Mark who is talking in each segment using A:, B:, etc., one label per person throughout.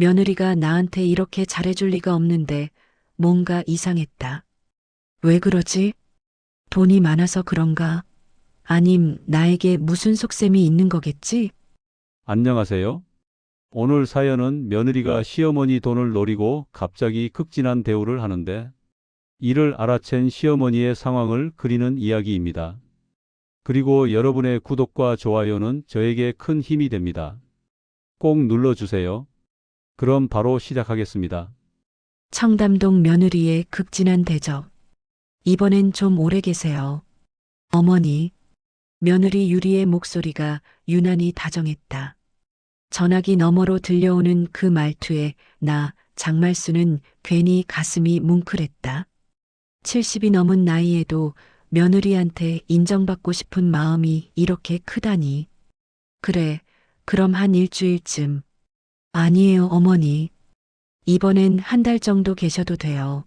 A: 며느리가 나한테 이렇게 잘해줄 리가 없는데 뭔가 이상했다. 왜 그러지? 돈이 많아서 그런가? 아님 나에게 무슨 속셈이 있는 거겠지?
B: 안녕하세요. 오늘 사연은 며느리가 시어머니 돈을 노리고 갑자기 극진한 대우를 하는데 이를 알아챈 시어머니의 상황을 그리는 이야기입니다. 그리고 여러분의 구독과 좋아요는 저에게 큰 힘이 됩니다. 꼭 눌러주세요. 그럼 바로 시작하겠습니다.
A: 청담동 며느리의 극진한 대접. 이번엔 좀 오래 계세요. 어머니. 며느리 유리의 목소리가 유난히 다정했다. 전화기 너머로 들려오는 그 말투에 나 장말수는 괜히 가슴이 뭉클했다. 70이 넘은 나이에도 며느리한테 인정받고 싶은 마음이 이렇게 크다니. 그래, 그럼 한 일주일쯤. 아니에요, 어머니. 이번엔 한 달 정도 계셔도 돼요.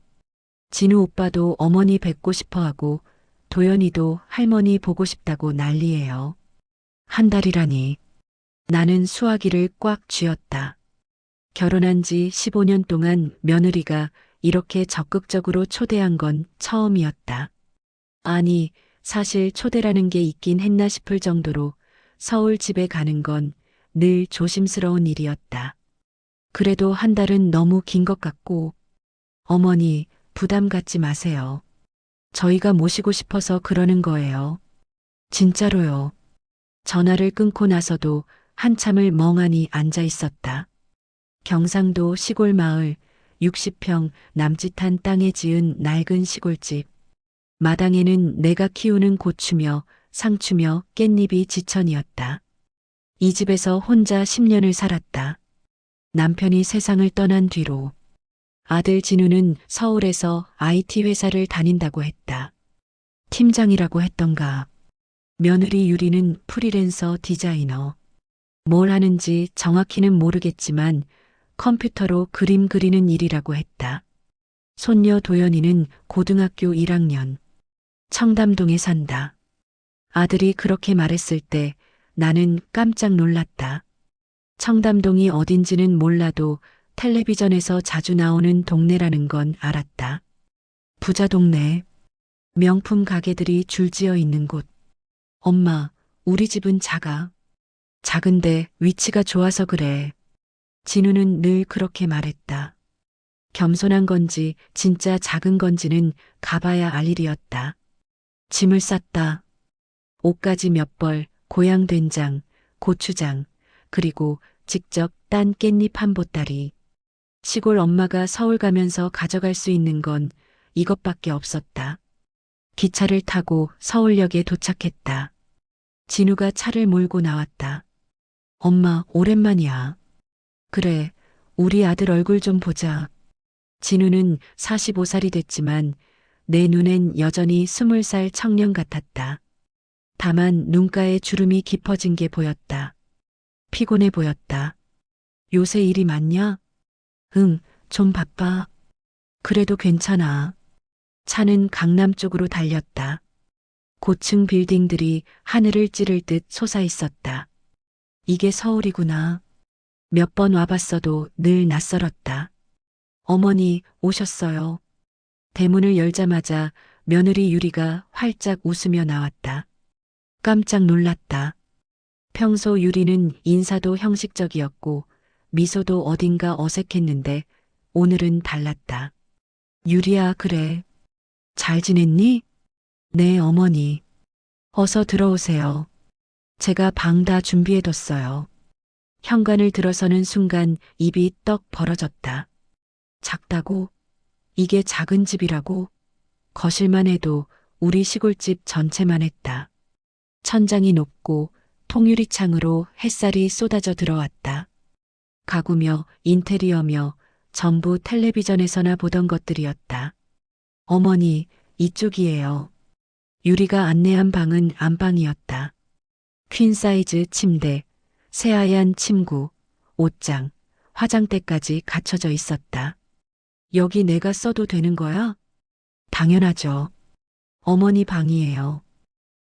A: 진우 오빠도 어머니 뵙고 싶어 하고 도연이도 할머니 보고 싶다고 난리예요. 한 달이라니. 나는 수화기를 꽉 쥐었다. 결혼한 지 15년 동안 며느리가 이렇게 적극적으로 초대한 건 처음이었다. 아니, 사실 초대라는 게 있긴 했나 싶을 정도로 서울 집에 가는 건 늘 조심스러운 일이었다. 그래도 한 달은 너무 긴 것 같고, 어머니, 부담 갖지 마세요. 저희가 모시고 싶어서 그러는 거예요. 진짜로요. 전화를 끊고 나서도 한참을 멍하니 앉아 있었다. 경상도 시골 마을 60평 남짓한 땅에 지은 낡은 시골집. 마당에는 내가 키우는 고추며 상추며 깻잎이 지천이었다. 이 집에서 혼자 10년을 살았다. 남편이 세상을 떠난 뒤로. 아들 진우는 서울에서 IT 회사를 다닌다고 했다. 팀장이라고 했던가. 며느리 유리는 프리랜서 디자이너. 뭘 하는지 정확히는 모르겠지만 컴퓨터로 그림 그리는 일이라고 했다. 손녀 도연이는 고등학교 1학년. 청담동에 산다. 아들이 그렇게 말했을 때 나는 깜짝 놀랐다. 청담동이 어딘지는 몰라도 텔레비전에서 자주 나오는 동네라는 건 알았다. 부자 동네. 명품 가게들이 줄지어 있는 곳. 엄마, 우리 집은 작아. 작은데 위치가 좋아서 그래. 진우는 늘 그렇게 말했다. 겸손한 건지 진짜 작은 건지는 가봐야 알 일이었다. 짐을 쌌다. 옷가지 몇 벌, 고향 된장, 고추장, 그리고 직접 딴 깻잎 한 보따리. 시골 엄마가 서울 가면서 가져갈 수 있는 건 이것밖에 없었다. 기차를 타고 서울역에 도착했다. 진우가 차를 몰고 나왔다. 엄마, 오랜만이야. 그래, 우리 아들 얼굴 좀 보자. 진우는 45살이 됐지만 내 눈엔 여전히 20살 청년 같았다. 다만 눈가에 주름이 깊어진 게 보였다. 피곤해 보였다. 요새 일이 많냐? 응, 좀 바빠. 그래도 괜찮아. 차는 강남 쪽으로 달렸다. 고층 빌딩들이 하늘을 찌를 듯 솟아 있었다. 이게 서울이구나. 몇 번 와봤어도 늘 낯설었다. 어머니 오셨어요. 대문을 열자마자 며느리 유리가 활짝 웃으며 나왔다. 깜짝 놀랐다. 평소 유리는 인사도 형식적이었고 미소도 어딘가 어색했는데 오늘은 달랐다. 유리야, 그래. 잘 지냈니? 네, 어머니. 어서 들어오세요. 제가 방 다 준비해뒀어요. 현관을 들어서는 순간 입이 떡 벌어졌다. 작다고? 이게 작은 집이라고? 거실만 해도 우리 시골집 전체만 했다. 천장이 높고 통유리 창으로 햇살이 쏟아져 들어왔다. 가구며 인테리어며 전부 텔레비전에서나 보던 것들이었다. 어머니, 이쪽이에요. 유리가 안내한 방은 안방이었다. 퀸 사이즈 침대, 새하얀 침구, 옷장, 화장대까지 갖춰져 있었다. 여기 내가 써도 되는 거야? 당연하죠. 어머니 방이에요.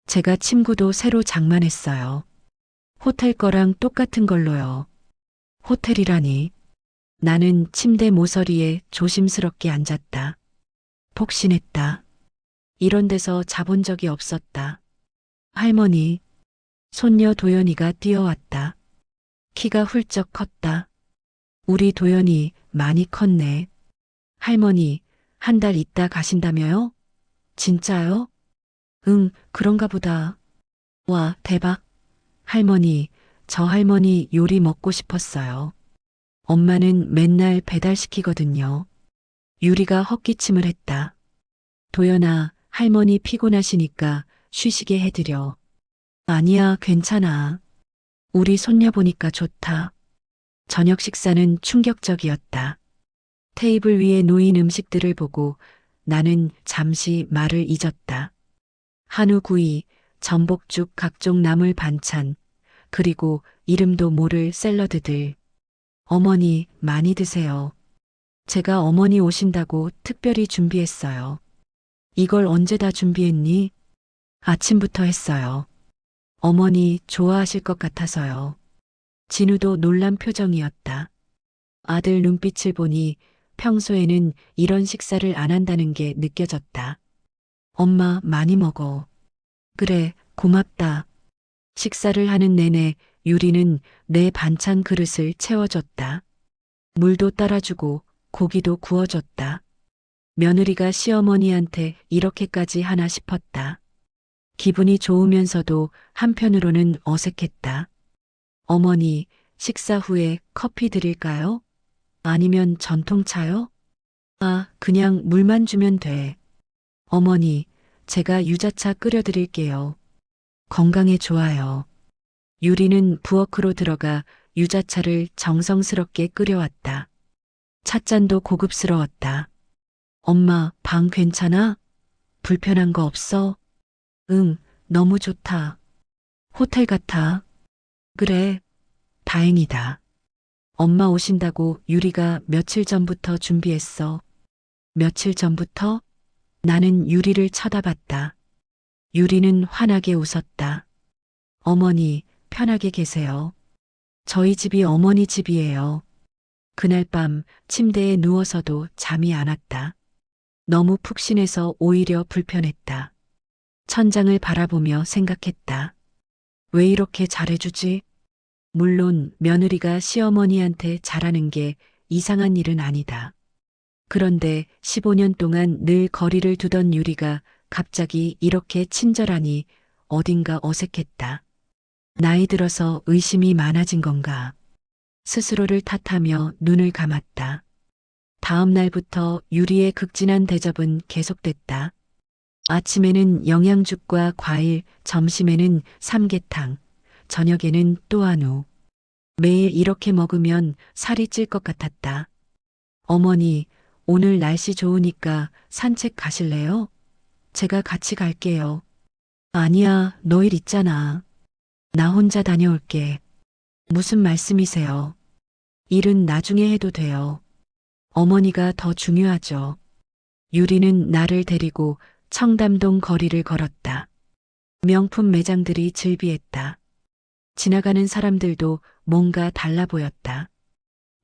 A: 제가 침구도 새로 장만했어요. 호텔 거랑 똑같은 걸로요. 호텔이라니. 나는 침대 모서리에 조심스럽게 앉았다. 폭신했다. 이런 데서 자본 적이 없었다. 할머니, 손녀 도연이가 뛰어왔다. 키가 훌쩍 컸다. 우리 도연이 많이 컸네. 할머니, 한 달 있다 가신다며요? 진짜요? 응, 그런가 보다. 와, 대박. 할머니, 저 할머니 요리 먹고 싶었어요. 엄마는 맨날 배달시키거든요. 유리가 헛기침을 했다. 도연아, 할머니 피곤하시니까 쉬시게 해드려. 아니야, 괜찮아. 우리 손녀 보니까 좋다. 저녁 식사는 충격적이었다. 테이블 위에 놓인 음식들을 보고 나는 잠시 말을 잊었다. 한우구이, 전복죽, 각종 나물 반찬, 그리고 이름도 모를 샐러드들. 어머니, 많이 드세요. 제가 어머니 오신다고 특별히 준비했어요. 이걸 언제 다 준비했니? 아침부터 했어요. 어머니 좋아하실 것 같아서요. 진우도 놀란 표정이었다. 아들 눈빛을 보니 평소에는 이런 식사를 안 한다는 게 느껴졌다. 엄마 많이 먹어. 그래, 고맙다. 식사를 하는 내내 유리는 내 반찬 그릇을 채워줬다. 물도 따라주고 고기도 구워줬다. 며느리가 시어머니한테 이렇게까지 하나 싶었다. 기분이 좋으면서도 한편으로는 어색했다. 어머니, 식사 후에 커피 드릴까요? 아니면 전통차요? 아, 그냥 물만 주면 돼. 어머니, 제가 유자차 끓여드릴게요. 건강에 좋아요. 유리는 부엌으로 들어가 유자차를 정성스럽게 끓여왔다. 찻잔도 고급스러웠다. 엄마, 방 괜찮아? 불편한 거 없어? 응, 너무 좋다. 호텔 같아. 그래, 다행이다. 엄마 오신다고 유리가 며칠 전부터 준비했어. 며칠 전부터? 나는 유리를 쳐다봤다. 유리는 환하게 웃었다. 어머니, 편하게 계세요. 저희 집이 어머니 집이에요. 그날 밤 침대에 누워서도 잠이 안 왔다. 너무 푹신해서 오히려 불편했다. 천장을 바라보며 생각했다. 왜 이렇게 잘해주지? 물론 며느리가 시어머니한테 잘하는 게 이상한 일은 아니다. 그런데 15년 동안 늘 거리를 두던 유리가 갑자기 이렇게 친절하니 어딘가 어색했다. 나이 들어서 의심이 많아진 건가? 스스로를 탓하며 눈을 감았다. 다음 날부터 유리의 극진한 대접은 계속됐다. 아침에는 영양죽과 과일, 점심에는 삼계탕, 저녁에는 또 한우. 매일 이렇게 먹으면 살이 찔 것 같았다. 어머니, 오늘 날씨 좋으니까 산책 가실래요? 제가 같이 갈게요. 아니야, 너 일 있잖아. 나 혼자 다녀올게. 무슨 말씀이세요? 일은 나중에 해도 돼요. 어머니가 더 중요하죠. 유리는 나를 데리고 청담동 거리를 걸었다. 명품 매장들이 즐비했다. 지나가는 사람들도 뭔가 달라 보였다.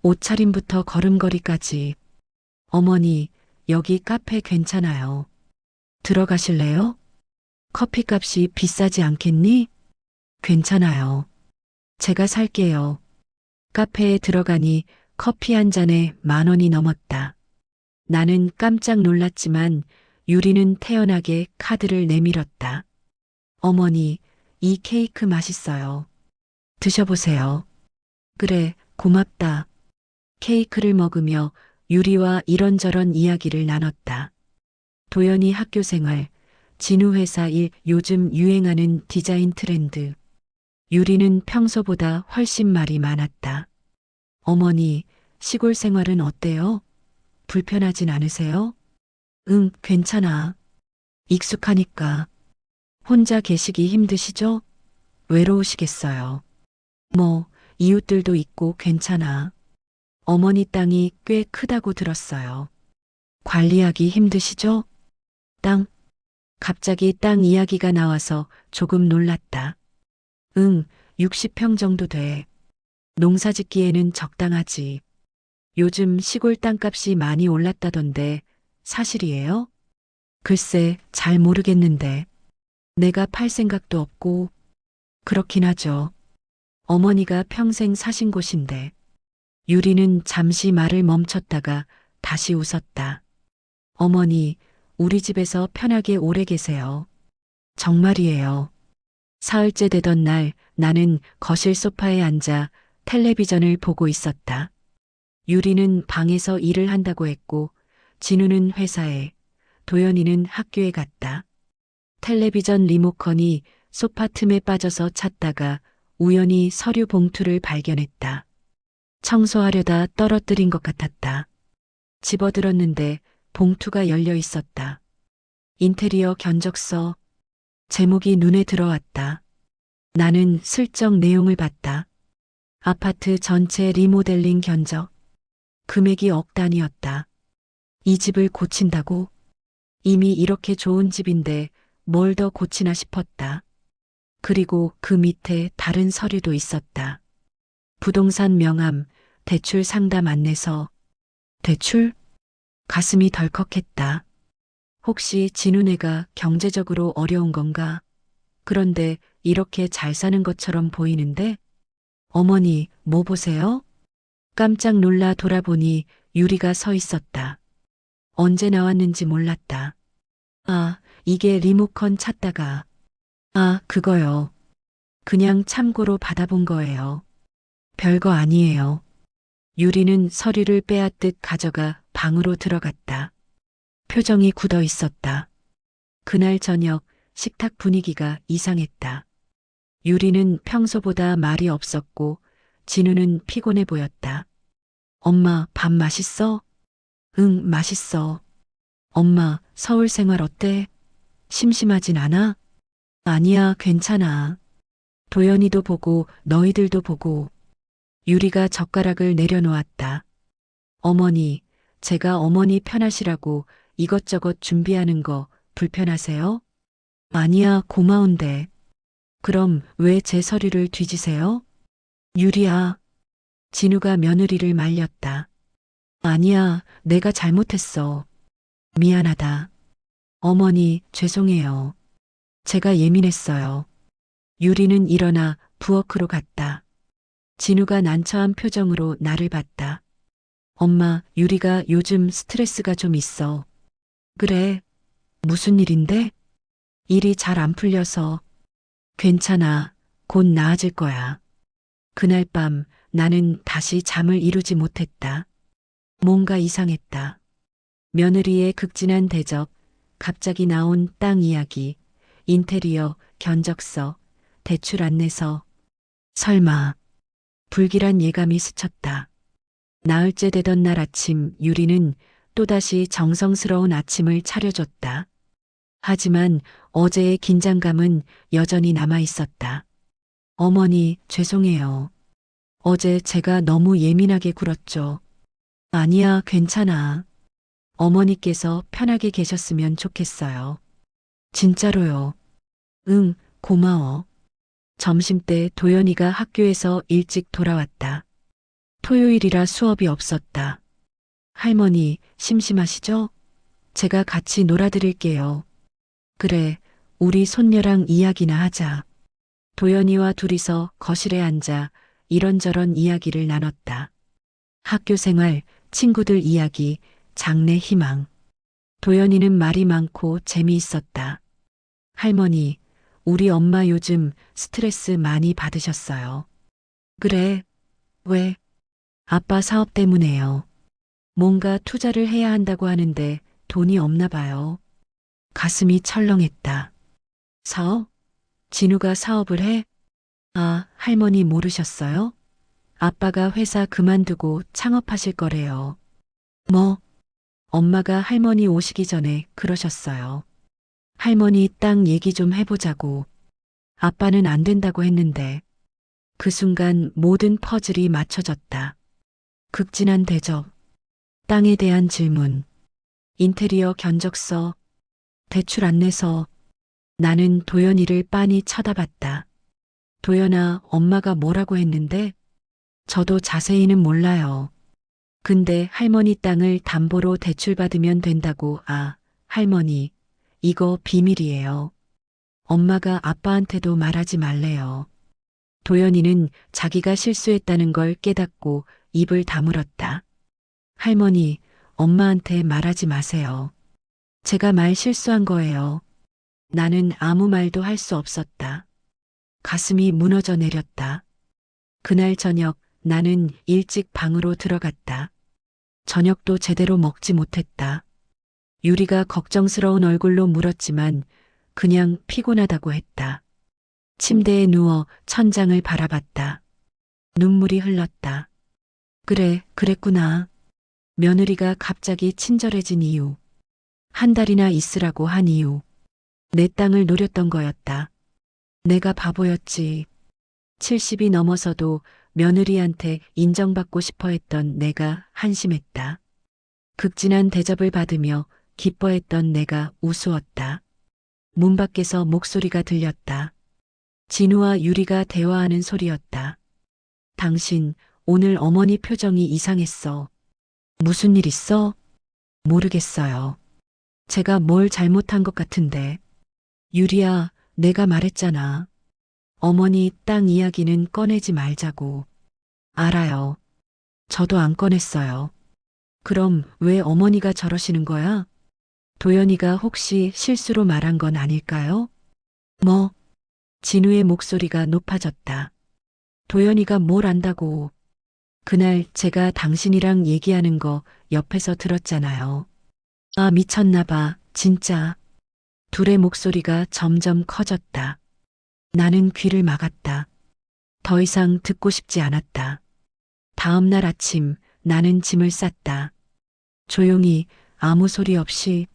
A: 옷차림부터 걸음걸이까지. 어머니, 여기 카페 괜찮아요. 들어가실래요? 커피값이 비싸지 않겠니? 괜찮아요. 제가 살게요. 카페에 들어가니 커피 한 잔에 10,000원이 넘었다. 나는 깜짝 놀랐지만 유리는 태연하게 카드를 내밀었다. 어머니, 이 케이크 맛있어요. 드셔보세요. 그래, 고맙다. 케이크를 먹으며 유리와 이런저런 이야기를 나눴다. 도연이 학교 생활, 진우 회사 일, 요즘 유행하는 디자인 트렌드. 유리는 평소보다 훨씬 말이 많았다. 어머니, 시골 생활은 어때요? 불편하진 않으세요? 응, 괜찮아. 익숙하니까. 혼자 계시기 힘드시죠? 외로우시겠어요. 뭐, 이웃들도 있고 괜찮아. 어머니 땅이 꽤 크다고 들었어요. 관리하기 힘드시죠? 땅. 갑자기 땅 이야기가 나와서 조금 놀랐다. 응, 60평 정도 돼. 농사 짓기에는 적당하지. 요즘 시골 땅값이 많이 올랐다던데 사실이에요? 글쎄, 잘 모르겠는데. 내가 팔 생각도 없고, 그렇긴 하죠. 어머니가 평생 사신 곳인데. 유리는 잠시 말을 멈췄다가 다시 웃었다. 어머니, 우리 집에서 편하게 오래 계세요. 정말이에요. 사흘째 되던 날 나는 거실 소파에 앉아 텔레비전을 보고 있었다. 유리는 방에서 일을 한다고 했고, 진우는 회사에, 도연이는 학교에 갔다. 텔레비전 리모컨이 소파 틈에 빠져서 찾다가 우연히 서류 봉투를 발견했다. 청소하려다 떨어뜨린 것 같았다. 집어들었는데 봉투가 열려 있었다. 인테리어 견적서. 제목이 눈에 들어왔다. 나는 슬쩍 내용을 봤다. 아파트 전체 리모델링 견적. 금액이 억 단위였다. 이 집을 고친다고? 이미 이렇게 좋은 집인데 뭘 더 고치나 싶었다. 그리고 그 밑에 다른 서류도 있었다. 부동산 명함, 대출 상담 안내서. 대출? 가슴이 덜컥했다. 혹시 진우네가 경제적으로 어려운 건가? 그런데 이렇게 잘 사는 것처럼 보이는데? 어머니, 뭐 보세요? 깜짝 놀라 돌아보니 유리가 서 있었다. 언제 나왔는지 몰랐다. 아, 이게 리모컨 찾다가. 아, 그거요. 그냥 참고로 받아본 거예요. 별거 아니에요. 유리는 서류를 빼앗듯 가져가 방으로 들어갔다. 표정이 굳어 있었다. 그날 저녁 식탁 분위기가 이상했다. 유리는 평소보다 말이 없었고 진우는 피곤해 보였다. 엄마, 밥 맛있어? 응, 맛있어. 엄마, 서울 생활 어때? 심심하진 않아? 아니야, 괜찮아. 도연이도 보고 너희들도 보고. 유리가 젓가락을 내려놓았다. 어머니, 제가 어머니 편하시라고 이것저것 준비하는 거 불편하세요? 아니야, 고마운데. 그럼 왜 제 서류를 뒤지세요? 유리야. 진우가 며느리를 말렸다. 아니야, 내가 잘못했어. 미안하다. 어머니, 죄송해요. 제가 예민했어요. 유리는 일어나 부엌으로 갔다. 진우가 난처한 표정으로 나를 봤다. 엄마, 유리가 요즘 스트레스가 좀 있어. 그래? 무슨 일인데? 일이 잘 안 풀려서. 괜찮아. 곧 나아질 거야. 그날 밤 나는 다시 잠을 이루지 못했다. 뭔가 이상했다. 며느리의 극진한 대접, 갑자기 나온 땅 이야기, 인테리어, 견적서, 대출 안내서. 설마, 불길한 예감이 스쳤다. 나흘째 되던 날 아침 유리는 또다시 정성스러운 아침을 차려줬다. 하지만 어제의 긴장감은 여전히 남아 있었다. 어머니, 죄송해요. 어제 제가 너무 예민하게 굴었죠. 아니야, 괜찮아. 어머니께서 편하게 계셨으면 좋겠어요. 진짜로요. 응, 고마워. 점심때 도연이가 학교에서 일찍 돌아왔다. 토요일이라 수업이 없었다. 할머니, 심심하시죠? 제가 같이 놀아드릴게요. 그래, 우리 손녀랑 이야기나 하자. 도연이와 둘이서 거실에 앉아 이런저런 이야기를 나눴다. 학교 생활, 친구들 이야기, 장래 희망. 도연이는 말이 많고 재미있었다. 할머니, 우리 엄마 요즘 스트레스 많이 받으셨어요. 그래, 왜? 아빠 사업 때문에요. 뭔가 투자를 해야 한다고 하는데 돈이 없나 봐요. 가슴이 철렁했다. 사업? 진우가 사업을 해? 아, 할머니 모르셨어요? 아빠가 회사 그만두고 창업하실 거래요. 뭐? 엄마가 할머니 오시기 전에 그러셨어요. 할머니 땅 얘기 좀 해보자고. 아빠는 안 된다고 했는데. 그 순간 모든 퍼즐이 맞춰졌다. 극진한 대접, 땅에 대한 질문, 인테리어 견적서, 대출 안내서. 나는 도연이를 빤히 쳐다봤다. 도연아, 엄마가 뭐라고 했는데? 저도 자세히는 몰라요. 근데 할머니 땅을 담보로 대출받으면 된다고. 아, 할머니, 이거 비밀이에요. 엄마가 아빠한테도 말하지 말래요. 도연이는 자기가 실수했다는 걸 깨닫고 입을 다물었다. 할머니, 엄마한테 말하지 마세요. 제가 말 실수한 거예요. 나는 아무 말도 할 수 없었다. 가슴이 무너져 내렸다. 그날 저녁 나는 일찍 방으로 들어갔다. 저녁도 제대로 먹지 못했다. 유리가 걱정스러운 얼굴로 물었지만 그냥 피곤하다고 했다. 침대에 누워 천장을 바라봤다. 눈물이 흘렀다. 그래, 그랬구나. 며느리가 갑자기 친절해진 이유. 한 달이나 있으라고 한 이유. 내 땅을 노렸던 거였다. 내가 바보였지. 70이 넘어서도 며느리한테 인정받고 싶어 했던 내가 한심했다. 극진한 대접을 받으며 기뻐했던 내가 우스웠다. 문 밖에서 목소리가 들렸다. 진우와 유리가 대화하는 소리였다. 당신, 오늘 어머니 표정이 이상했어. 무슨 일 있어? 모르겠어요. 제가 뭘 잘못한 것 같은데. 유리야, 내가 말했잖아. 어머니 땅 이야기는 꺼내지 말자고. 알아요. 저도 안 꺼냈어요. 그럼 왜 어머니가 저러시는 거야? 도연이가 혹시 실수로 말한 건 아닐까요? 뭐? 진우의 목소리가 높아졌다. 도연이가 뭘 안다고. 그날 제가 당신이랑 얘기하는 거 옆에서 들었잖아요. 아, 미쳤나 봐, 진짜. 둘의 목소리가 점점 커졌다. 나는 귀를 막았다. 더 이상 듣고 싶지 않았다. 다음 날 아침 나는 짐을 쌌다. 조용히 아무 소리 없이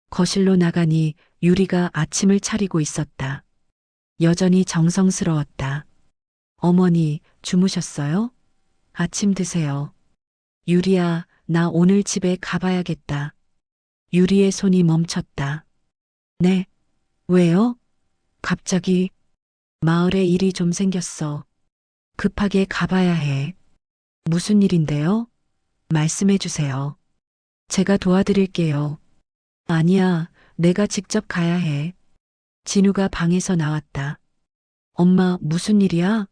A: 거실로 나가니 유리가 아침을 차리고 있었다. 여전히 정성스러웠다. 어머니, 주무셨어요? 아침 드세요. 유리야, 나 오늘 집에 가봐야겠다. 유리의 손이 멈췄다. 네? 왜요? 갑자기 마을에 일이 좀 생겼어. 급하게 가봐야 해. 무슨 일인데요? 말씀해 주세요. 제가 도와드릴게요. 아니야, 내가 직접 가야 해. 진우가 방에서 나왔다. 엄마, 무슨 일이야?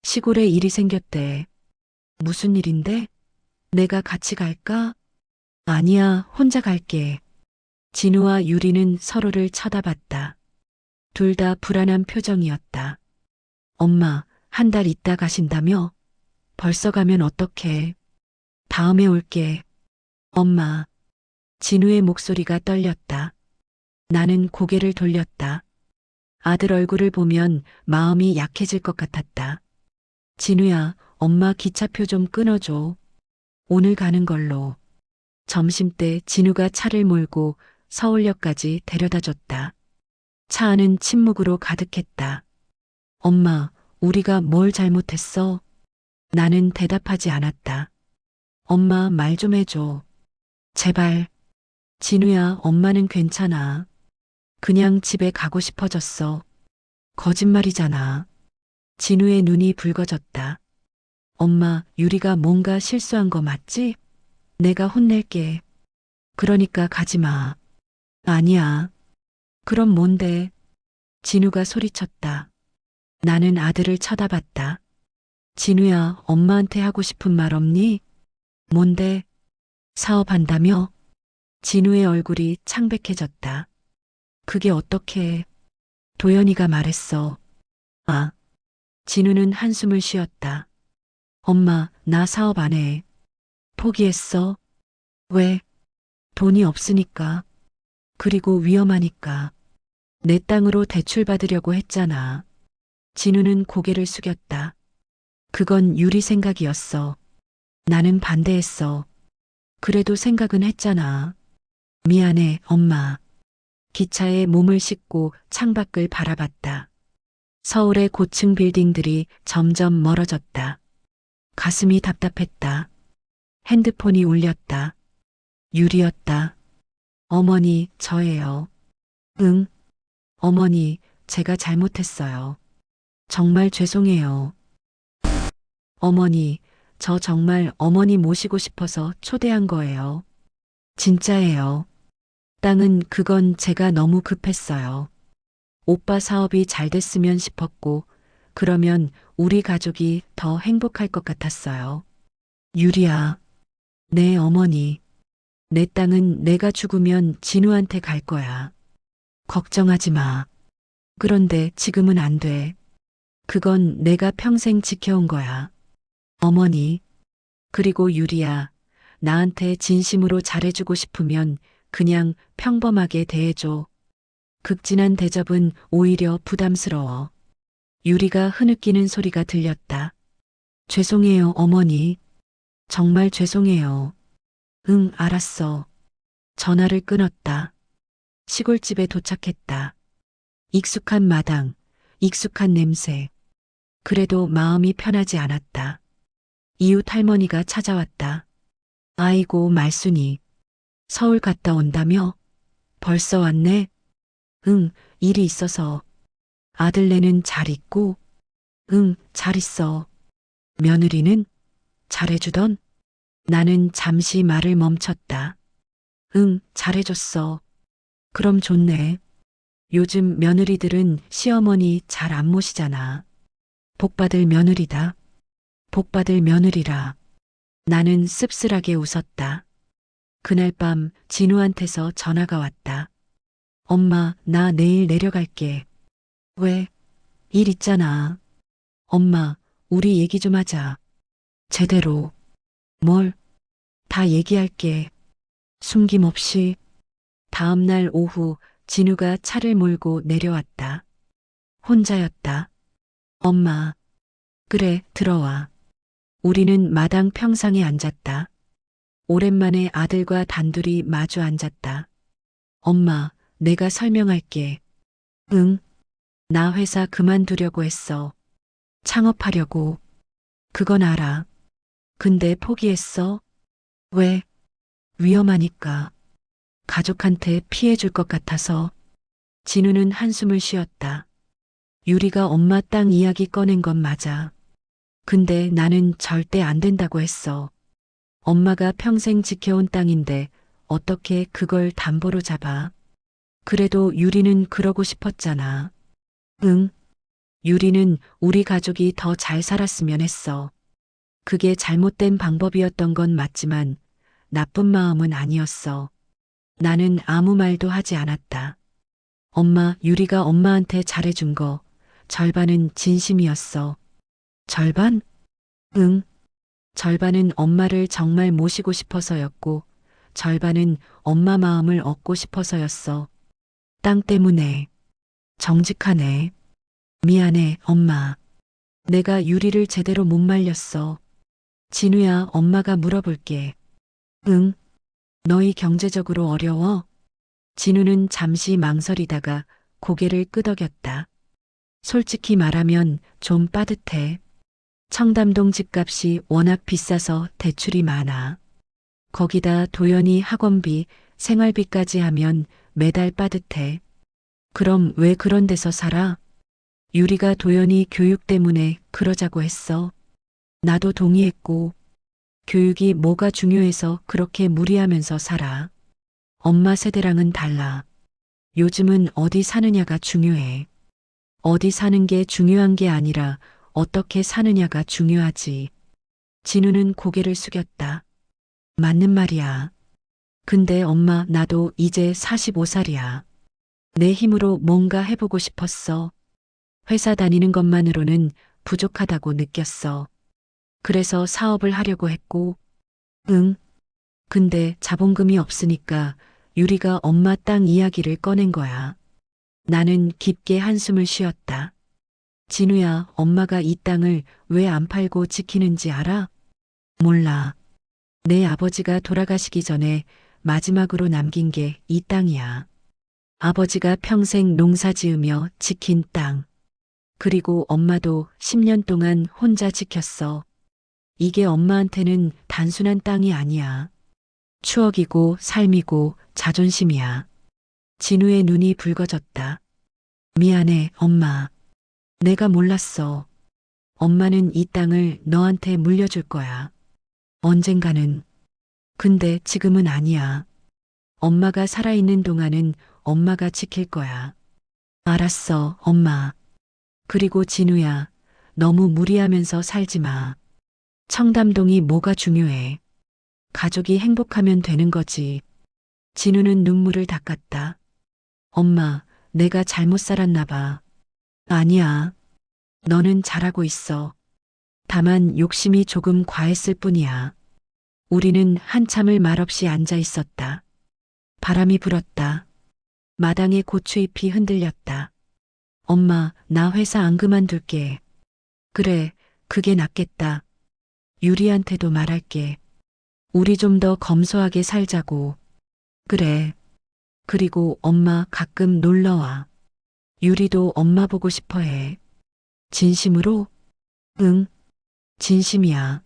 A: 시골에 일이 생겼대. 무슨 일인데? 내가 같이 갈까? 아니야, 혼자 갈게. 진우와 유리는 서로를 쳐다봤다. 둘 다 불안한 표정이었다. 엄마, 한 달 있다 가신다며? 벌써 가면 어떡해? 다음에 올게. 엄마. 진우의 목소리가 떨렸다. 나는 고개를 돌렸다. 아들 얼굴을 보면 마음이 약해질 것 같았다. 진우야, 엄마 기차표 좀 끊어줘. 오늘 가는 걸로. 점심때 진우가 차를 몰고 서울역까지 데려다 줬다. 차 안은 침묵으로 가득했다. 엄마, 우리가 뭘 잘못했어? 나는 대답하지 않았다. 엄마, 말 좀 해줘. 제발. 진우야, 엄마는 괜찮아. 그냥 집에 가고 싶어졌어. 거짓말이잖아. 진우의 눈이 붉어졌다. 엄마, 유리가 뭔가 실수한 거 맞지? 내가 혼낼게. 그러니까 가지 마. 아니야. 그럼 뭔데? 진우가 소리쳤다. 나는 아들을 쳐다봤다. 진우야, 엄마한테 하고 싶은 말 없니? 뭔데? 사업한다며? 진우의 얼굴이 창백해졌다. 그게 어떻게? 도연이가 말했어. 아. 진우는 한숨을 쉬었다. 엄마, 나 사업 안 해. 포기했어. 왜? 돈이 없으니까. 그리고 위험하니까. 내 땅으로 대출받으려고 했잖아. 진우는 고개를 숙였다. 그건 유리 생각이었어. 나는 반대했어. 그래도 생각은 했잖아. 미안해, 엄마. 기차에 몸을 싣고 창밖을 바라봤다. 서울의 고층 빌딩들이 점점 멀어졌다. 가슴이 답답했다. 핸드폰이 울렸다. 유리였다. 어머니, 저예요. 응. 어머니, 제가 잘못했어요. 정말 죄송해요. 어머니, 저 정말 어머니 모시고 싶어서 초대한 거예요. 진짜예요. 땅은 그건 제가 너무 급했어요. 오빠 사업이 잘 됐으면 싶었고, 그러면 우리 가족이 더 행복할 것 같았어요. 유리야, 내 어머니, 내 땅은 내가 죽으면 진우한테 갈 거야. 걱정하지 마. 그런데 지금은 안 돼. 그건 내가 평생 지켜온 거야. 어머니, 그리고 유리야, 나한테 진심으로 잘해주고 싶으면 그냥 평범하게 대해줘. 극진한 대접은 오히려 부담스러워. 유리가 흐느끼는 소리가 들렸다. 죄송해요, 어머니. 정말 죄송해요. 응, 알았어. 전화를 끊었다. 시골집에 도착했다. 익숙한 마당, 익숙한 냄새. 그래도 마음이 편하지 않았다. 이웃 할머니가 찾아왔다. 아이고, 말순이. 서울 갔다 온다며? 벌써 왔네? 응, 일이 있어서. 아들네는 잘 있고? 응, 잘 있어. 며느리는? 잘해주던? 나는 잠시 말을 멈췄다. 응, 잘해줬어. 그럼 좋네. 요즘 며느리들은 시어머니 잘 안 모시잖아. 복받을 며느리다. 복받을 며느리라. 나는 씁쓸하게 웃었다. 그날 밤 진우한테서 전화가 왔다. 엄마, 나 내일 내려갈게. 왜? 일 있잖아. 엄마, 우리 얘기 좀 하자. 제대로. 뭘? 다 얘기할게. 숨김없이. 다음 날 오후 진우가 차를 몰고 내려왔다. 혼자였다. 엄마. 그래, 들어와. 우리는 마당 평상에 앉았다. 오랜만에 아들과 단둘이 마주 앉았다. 엄마, 내가 설명할게. 응. 나 회사 그만두려고 했어. 창업하려고. 그건 알아. 근데 포기했어? 왜? 위험하니까. 가족한테 피해 줄 것 같아서. 진우는 한숨을 쉬었다. 유리가 엄마 땅 이야기 꺼낸 건 맞아. 근데 나는 절대 안 된다고 했어. 엄마가 평생 지켜온 땅인데 어떻게 그걸 담보로 잡아. 그래도 유리는 그러고 싶었잖아. 응. 유리는 우리 가족이 더 잘 살았으면 했어. 그게 잘못된 방법이었던 건 맞지만 나쁜 마음은 아니었어. 나는 아무 말도 하지 않았다. 엄마, 유리가 엄마한테 잘해준 거 절반은 진심이었어. 절반? 응. 절반은 엄마를 정말 모시고 싶어서였고, 절반은 엄마 마음을 얻고 싶어서였어. 땅 때문에. 정직하네. 미안해, 엄마. 내가 유리를 제대로 못 말렸어. 진우야, 엄마가 물어볼게. 응. 너희 경제적으로 어려워? 진우는 잠시 망설이다가 고개를 끄덕였다. 솔직히 말하면 좀 빠듯해. 청담동 집값이 워낙 비싸서 대출이 많아. 거기다 도연이 학원비, 생활비까지 하면 매달 빠듯해. 그럼 왜 그런 데서 살아? 유리가 도연이 교육 때문에 그러자고 했어. 나도 동의했고, 교육이 뭐가 중요해서 그렇게 무리하면서 살아. 엄마 세대랑은 달라. 요즘은 어디 사느냐가 중요해. 어디 사는 게 중요한 게 아니라 어떻게 사느냐가 중요하지. 진우는 고개를 숙였다. 맞는 말이야. 근데 엄마, 나도 이제 45살이야. 내 힘으로 뭔가 해보고 싶었어. 회사 다니는 것만으로는 부족하다고 느꼈어. 그래서 사업을 하려고 했고, 응. 근데 자본금이 없으니까 유리가 엄마 땅 이야기를 꺼낸 거야. 나는 깊게 한숨을 쉬었다. 진우야, 엄마가 이 땅을 왜 안 팔고 지키는지 알아? 몰라. 내 아버지가 돌아가시기 전에 마지막으로 남긴 게 이 땅이야. 아버지가 평생 농사 지으며 지킨 땅. 그리고 엄마도 10년 동안 혼자 지켰어. 이게 엄마한테는 단순한 땅이 아니야. 추억이고 삶이고 자존심이야. 진우의 눈이 붉어졌다. 미안해, 엄마. 내가 몰랐어. 엄마는 이 땅을 너한테 물려줄 거야. 언젠가는. 근데 지금은 아니야. 엄마가 살아있는 동안은 엄마가 지킬 거야. 알았어, 엄마. 그리고 진우야, 너무 무리하면서 살지 마. 청담동이 뭐가 중요해. 가족이 행복하면 되는 거지. 진우는 눈물을 닦았다. 엄마, 내가 잘못 살았나 봐. 아니야. 너는 잘하고 있어. 다만 욕심이 조금 과했을 뿐이야. 우리는 한참을 말없이 앉아 있었다. 바람이 불었다. 마당에 고추잎이 흔들렸다. 엄마, 나 회사 안 그만둘게. 그래, 그게 낫겠다. 유리한테도 말할게. 우리 좀 더 검소하게 살자고. 그래. 그리고 엄마 가끔 놀러와. 유리도 엄마 보고 싶어 해. 진심으로? 응, 진심이야.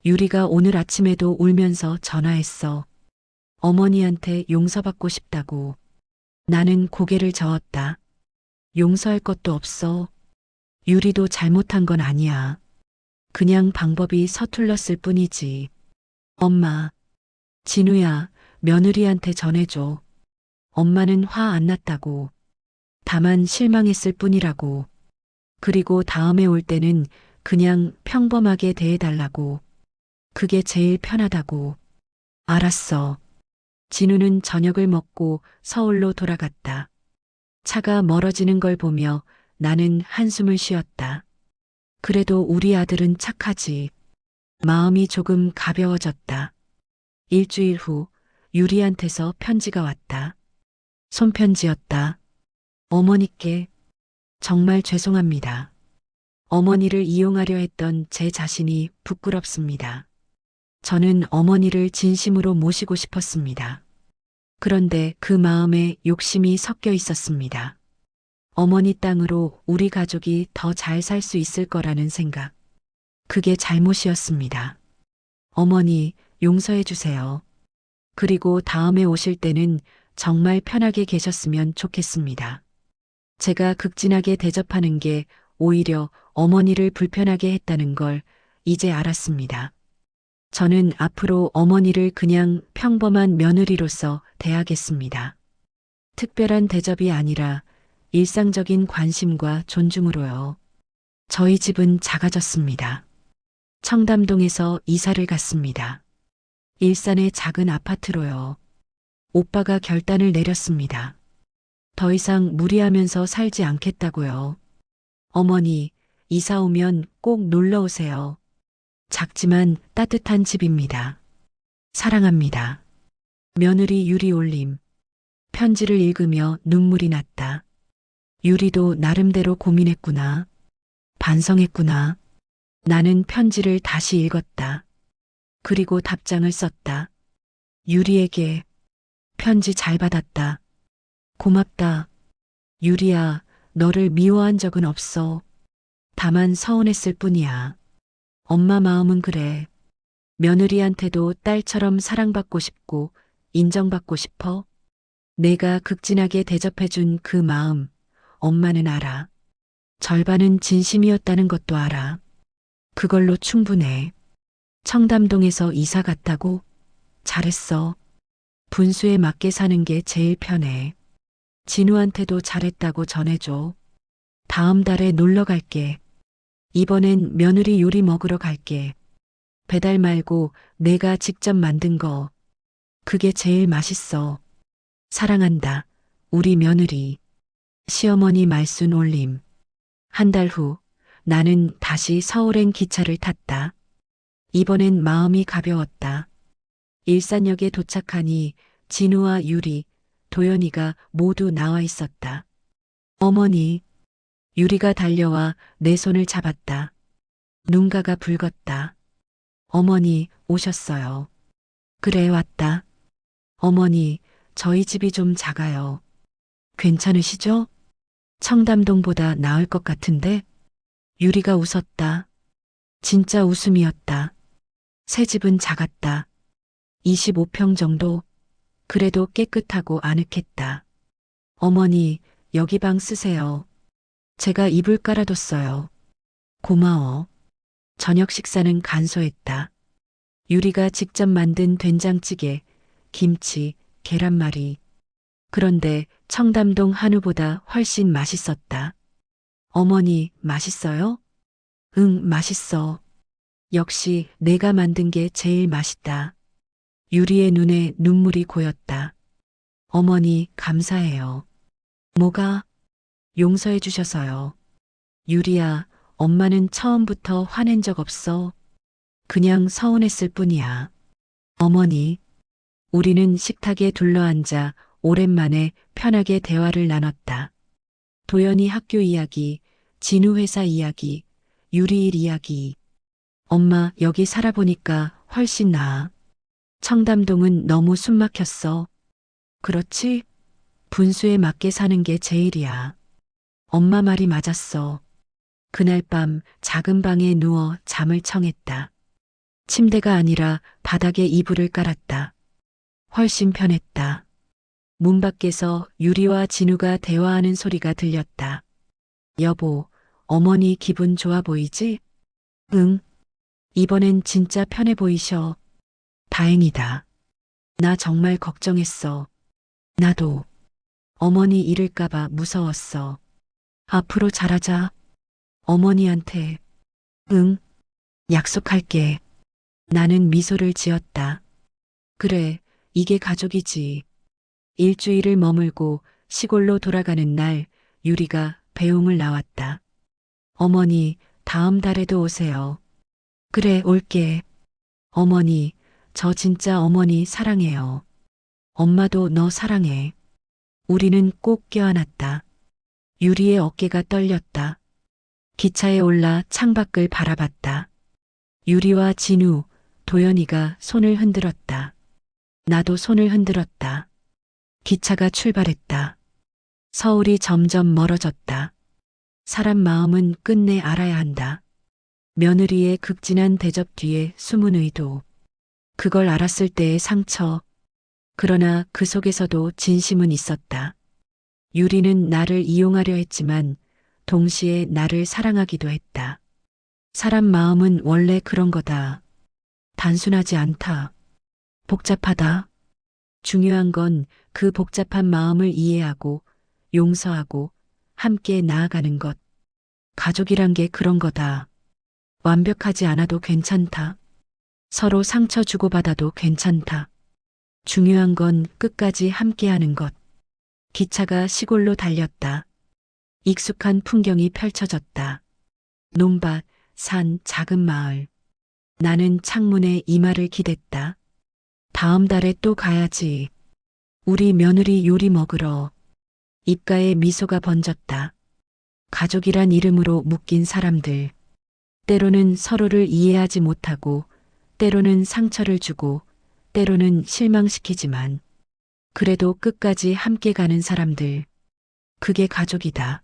A: 유리가 오늘 아침에도 울면서 전화했어. 어머니한테 용서받고 싶다고. 나는 고개를 저었다. 용서할 것도 없어. 유리도 잘못한 건 아니야. 그냥 방법이 서툴렀을 뿐이지. 엄마, 진우야, 며느리한테 전해줘. 엄마는 화 안 났다고. 다만 실망했을 뿐이라고. 그리고 다음에 올 때는 그냥 평범하게 대해달라고. 그게 제일 편하다고. 알았어. 진우는 저녁을 먹고 서울로 돌아갔다. 차가 멀어지는 걸 보며 나는 한숨을 쉬었다. 그래도 우리 아들은 착하지. 마음이 조금 가벼워졌다. 일주일 후 유리한테서 편지가 왔다. 손편지였다. 어머니께 정말 죄송합니다. 어머니를 이용하려 했던 제 자신이 부끄럽습니다. 저는 어머니를 진심으로 모시고 싶었습니다. 그런데 그 마음에 욕심이 섞여 있었습니다. 어머니 땅으로 우리 가족이 더 잘 살 수 있을 거라는 생각. 그게 잘못이었습니다. 어머니, 용서해 주세요. 그리고 다음에 오실 때는 정말 편하게 계셨으면 좋겠습니다. 제가 극진하게 대접하는 게 오히려 어머니를 불편하게 했다는 걸 이제 알았습니다. 저는 앞으로 어머니를 그냥 평범한 며느리로서 대하겠습니다. 특별한 대접이 아니라 일상적인 관심과 존중으로요. 저희 집은 작아졌습니다. 청담동에서 이사를 갔습니다. 일산의 작은 아파트로요. 오빠가 결단을 내렸습니다. 더 이상 무리하면서 살지 않겠다고요. 어머니, 이사 오면 꼭 놀러 오세요. 작지만 따뜻한 집입니다. 사랑합니다. 며느리 유리 올림. 편지를 읽으며 눈물이 났다. 유리도 나름대로 고민했구나. 반성했구나. 나는 편지를 다시 읽었다. 그리고 답장을 썼다. 유리에게 편지 잘 받았다. 고맙다. 유리야, 너를 미워한 적은 없어. 다만 서운했을 뿐이야. 엄마 마음은 그래. 며느리한테도 딸처럼 사랑받고 싶고 인정받고 싶어. 내가 극진하게 대접해준 그 마음, 엄마는 알아. 절반은 진심이었다는 것도 알아. 그걸로 충분해. 청담동에서 이사 갔다고? 잘했어. 분수에 맞게 사는 게 제일 편해. 진우한테도 잘했다고 전해줘. 다음 달에 놀러 갈게. 이번엔 며느리 요리 먹으러 갈게. 배달 말고 내가 직접 만든 거. 그게 제일 맛있어. 사랑한다. 우리 며느리. 시어머니 말순 올림. 한 달 후 나는 다시 서울행 기차를 탔다. 이번엔 마음이 가벼웠다. 일산역에 도착하니 진우와 유리, 도연이가 모두 나와 있었다. 어머니, 유리가 달려와 내 손을 잡았다. 눈가가 붉었다. 어머니, 오셨어요. 그래, 왔다. 어머니, 저희 집이 좀 작아요. 괜찮으시죠? 청담동보다 나을 것 같은데? 유리가 웃었다. 진짜 웃음이었다. 새 집은 작았다. 25평 정도? 그래도 깨끗하고 아늑했다. 어머니, 여기 방 쓰세요. 제가 이불 깔아뒀어요. 고마워. 저녁 식사는 간소했다. 유리가 직접 만든 된장찌개, 김치, 계란말이. 그런데 청담동 한우보다 훨씬 맛있었다. 어머니, 맛있어요? 응, 맛있어. 역시 내가 만든 게 제일 맛있다. 유리의 눈에 눈물이 고였다. 어머니, 감사해요. 뭐가? 용서해 주셔서요. 유리야, 엄마는 처음부터 화낸 적 없어. 그냥 서운했을 뿐이야. 어머니, 우리는 식탁에 둘러앉아 오랜만에 편하게 대화를 나눴다. 도연이 학교 이야기, 진우 회사 이야기, 유리 일 이야기. 엄마, 여기 살아보니까 훨씬 나아. 청담동은 너무 숨막혔어. 그렇지? 분수에 맞게 사는 게 제일이야. 엄마 말이 맞았어. 그날 밤 작은 방에 누워 잠을 청했다. 침대가 아니라 바닥에 이불을 깔았다. 훨씬 편했다. 문 밖에서 유리와 진우가 대화하는 소리가 들렸다. 여보, 어머니 기분 좋아 보이지? 응. 이번엔 진짜 편해 보이셔. 다행이다. 나 정말 걱정했어. 나도. 어머니 잃을까봐 무서웠어. 앞으로 잘하자. 어머니한테. 응. 약속할게. 나는 미소를 지었다. 그래, 이게 가족이지. 일주일을 머물고 시골로 돌아가는 날, 유리가 배웅을 나왔다. 어머니, 다음 달에도 오세요. 그래, 올게. 어머니, 저 진짜 어머니 사랑해요. 엄마도 너 사랑해. 우리는 꼭 껴안았다. 유리의 어깨가 떨렸다. 기차에 올라 창밖을 바라봤다. 유리와 진우, 도연이가 손을 흔들었다. 나도 손을 흔들었다. 기차가 출발했다. 서울이 점점 멀어졌다. 사람 마음은 끝내 알아야 한다. 며느리의 극진한 대접 뒤에 숨은 의도. 그걸 알았을 때의 상처. 그러나 그 속에서도 진심은 있었다. 유리는 나를 이용하려 했지만 동시에 나를 사랑하기도 했다. 사람 마음은 원래 그런 거다. 단순하지 않다. 복잡하다. 중요한 건 그 복잡한 마음을 이해하고 용서하고 함께 나아가는 것. 가족이란 게 그런 거다. 완벽하지 않아도 괜찮다. 서로 상처 주고받아도 괜찮다. 중요한 건 끝까지 함께하는 것. 기차가 시골로 달렸다. 익숙한 풍경이 펼쳐졌다. 논밭, 산, 작은 마을. 나는 창문에 이마를 기댔다. 다음 달에 또 가야지. 우리 며느리 요리 먹으러. 입가에 미소가 번졌다. 가족이란 이름으로 묶인 사람들. 때로는 서로를 이해하지 못하고, 때로는 상처를 주고, 때로는 실망시키지만, 그래도 끝까지 함께 가는 사람들. 그게 가족이다.